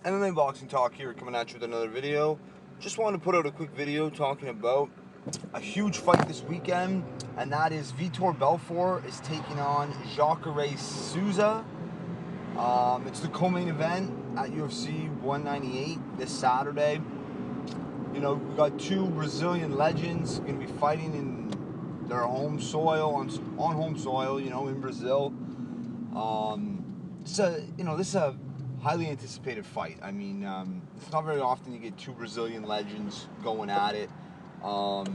MMA Boxing Talk here, coming at you with another video. Just wanted to put out a quick video talking about a huge fight this weekend, and that is Vitor Belfort is taking on Jacare Souza. It's the co-main event at UFC 198 this Saturday. You know, we got two Brazilian legends going to be fighting in their home soil, on home soil, you know, in Brazil. This is a highly anticipated fight. I mean, it's not very often you get two Brazilian legends going at it. Now,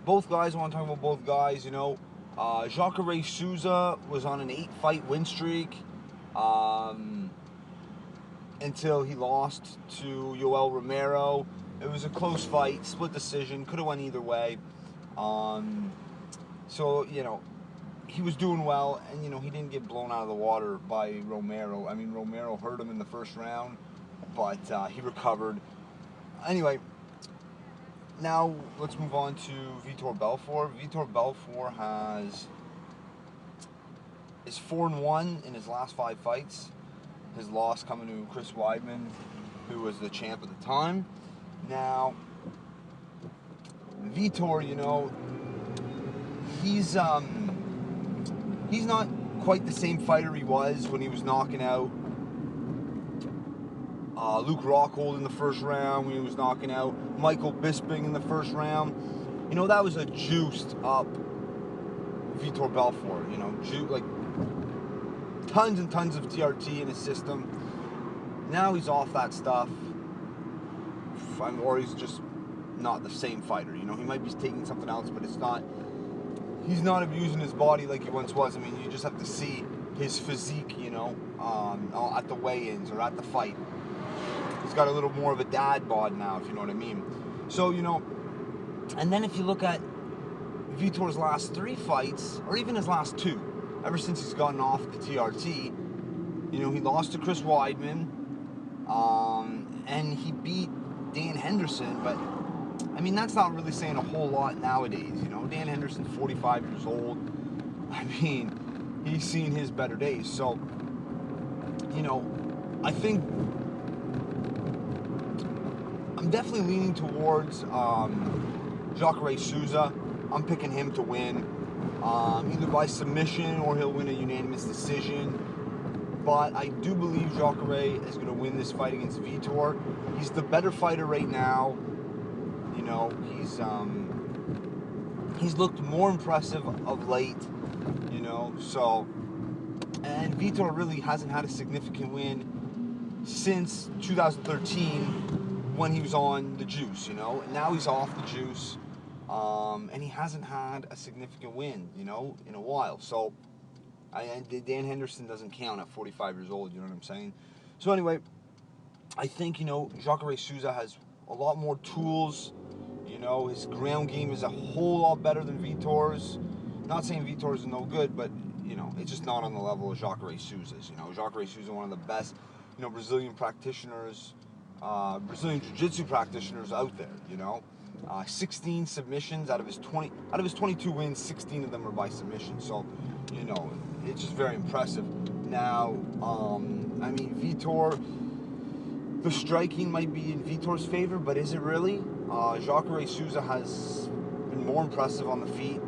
both guys, I want to talk about both guys, you know. Jacare Souza was on an 8-fight win streak until he lost to Yoel Romero. It was a close fight, split decision, could have went either way. So, you know, he was doing well, and, you know, he didn't get blown out of the water by Romero. I mean, Romero hurt him in the first round, but he recovered. Anyway, now let's move on to Vitor Belfort. Vitor Belfort is 4-1 in his last 5 fights. His loss coming to Chris Weidman, who was the champ at the time. Now, Vitor, you know, he's not quite the same fighter he was when he was knocking out Luke Rockhold in the first round, when he was knocking out Michael Bisping in the first round. You know, that was a juiced up Vitor Belfort, you know, like tons and tons of TRT in his system. Now he's off that stuff, or he's just not the same fighter. You know, he might be taking something else, but it's not. He's not abusing his body like he once was. I mean, you just have to see his physique, you know, at the weigh-ins or at the fight. He's got a little more of a dad bod now, if you know what I mean. So, you know, and then if you look at Vitor's last 3 fights, or even his last 2, ever since he's gotten off the TRT, you know, he lost to Chris Weidman, and he beat Dan Henderson, but I mean, that's not really saying a whole lot nowadays, you know. Dan Henderson's 45 years old. I mean, he's seen his better days. So, you know, I think I'm definitely leaning towards Jacare Souza. I'm picking him to win, either by submission or he'll win a unanimous decision. But I do believe Jacare is going to win this fight against Vitor. He's the better fighter right now. You know, he's looked more impressive of late, you know, so, and Vitor really hasn't had a significant win since 2013 when he was on the juice, you know, and now he's off the juice, and he hasn't had a significant win, you know, in a while. So, Dan Henderson doesn't count at 45 years old, you know what I'm saying? So anyway, I think, you know, Jacare Souza has a lot more tools. You know, his ground game is a whole lot better than Vitor's. Not saying Vitor's is no good, but, you know, it's just not on the level of Jacare Souza's. You know, Jacare Souza, one of the best, you know, Brazilian practitioners, Brazilian Jiu-Jitsu practitioners out there, you know. 16 submissions out of his 22 wins, 16 of them are by submission. So, you know, it's just very impressive. Now, I mean, Vitor, the striking might be in Vitor's favor, but is it really? Jacare Souza has been more impressive on the feet.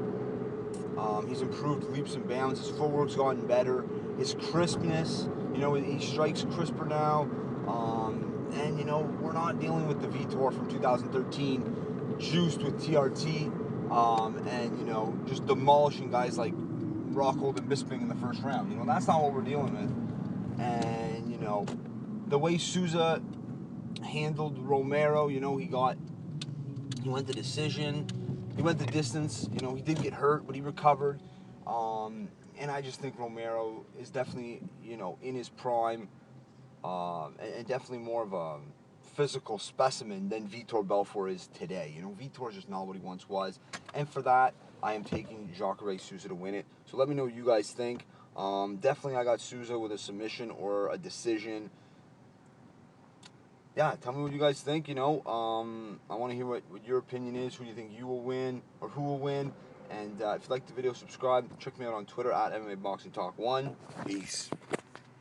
He's improved leaps and bounds. His footwork's gotten better. His crispness, you know, he strikes crisper now. And, you know, we're not dealing with the Vitor from 2013, juiced with TRT, and, you know, just demolishing guys like Rockhold and Bisping in the first round. You know, that's not what we're dealing with. And, you know, the way Souza handled Romero, you know, he went the decision, he went the distance, you know, he did get hurt, but he recovered, and I just think Romero is definitely, you know, in his prime, and definitely more of a physical specimen than Vitor Belfort is today. You know, Vitor's just not what he once was, and for that, I am taking Jacare Souza to win it. So let me know what you guys think. Definitely I got Souza with a submission or a decision. Yeah, tell me what you guys think, you know. I want to hear what your opinion is. Who do you think you will win, or who will win? And if you like the video, subscribe. Check me out on Twitter at MMA Boxing Talk 1. Peace.